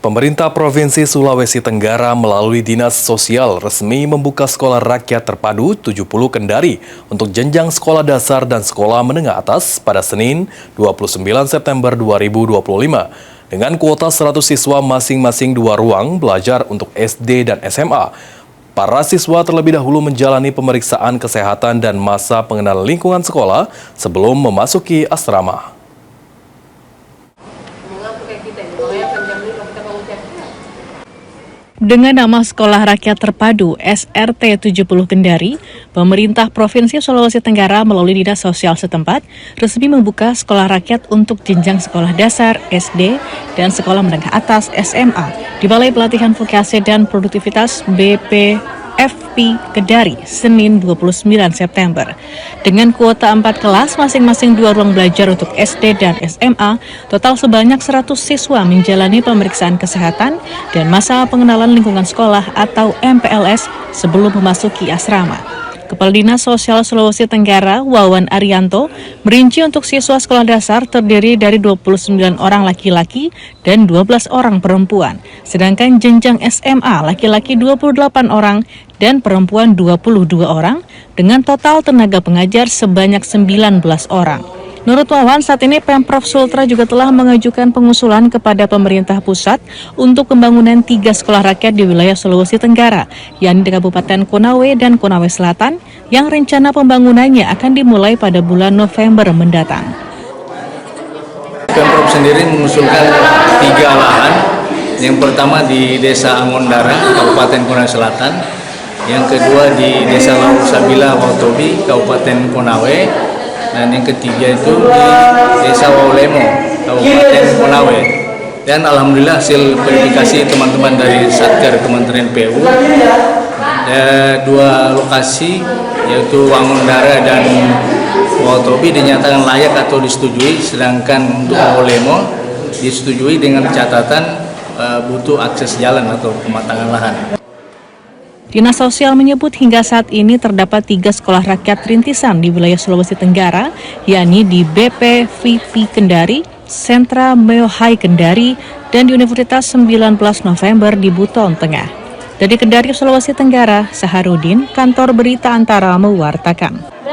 Pemerintah Provinsi Sulawesi Tenggara melalui Dinas Sosial resmi membuka Sekolah Rakyat Terpadu 70 Kendari untuk jenjang sekolah dasar dan sekolah menengah atas pada Senin 29 September 2025. Dengan kuota 100 siswa masing-masing 2 ruang belajar untuk SD dan SMA. Para siswa terlebih dahulu menjalani pemeriksaan kesehatan dan masa pengenalan lingkungan sekolah sebelum memasuki asrama. Dengan nama Sekolah Rakyat Terpadu SRT 70 Kendari, pemerintah Provinsi Sulawesi Tenggara melalui Dinas Sosial setempat resmi membuka sekolah rakyat untuk jenjang sekolah dasar, SD, dan sekolah menengah atas SMA di Balai Pelatihan Vokasi dan Produktivitas BPFP Kendari, Senin 29 September. Dengan kuota 4 kelas, masing-masing 2 ruang belajar untuk SD dan SMA, total sebanyak 100 siswa menjalani pemeriksaan kesehatan dan masa pengenalan lingkungan sekolah atau MPLS sebelum memasuki asrama. Kepala Dinas Sosial Sulawesi Tenggara, Wawan Arianto, merinci untuk siswa sekolah dasar terdiri dari 29 orang laki-laki dan 12 orang perempuan. Sedangkan jenjang SMA laki-laki 28 orang dan perempuan 22 orang dengan total tenaga pengajar sebanyak 19 orang. Menurut Wawan, saat ini Pemprov Sultra juga telah mengajukan pengusulan kepada pemerintah pusat untuk pembangunan 3 sekolah rakyat di wilayah Sulawesi Tenggara, yakni di Kabupaten Konawe dan Konawe Selatan, yang rencana pembangunannya akan dimulai pada bulan November mendatang. Pemprov sendiri mengusulkan 3 lahan. Yang pertama di Desa Angondara, Kabupaten Konawe Selatan. Yang kedua di Desa Lausabila, Wautobi, Kabupaten Konawe. Dan yang ketiga itu di Desa Waulemo, Kabupaten Konawe. Dan alhamdulillah hasil verifikasi teman-teman dari Satker Kementerian PU, 2 lokasi yaitu Wangondara dan Wautobi dinyatakan layak atau disetujui, sedangkan untuk Waulemo disetujui dengan catatan butuh akses jalan atau pematangan lahan. Dinas Sosial menyebut hingga saat ini terdapat 3 sekolah rakyat rintisan di wilayah Sulawesi Tenggara, yakni di BPVP Kendari, Sentra Meohai Kendari, dan di Universitas 19 November di Buton Tengah. Dari Kendari, Sulawesi Tenggara, Saharudin, Kantor Berita Antara mewartakan.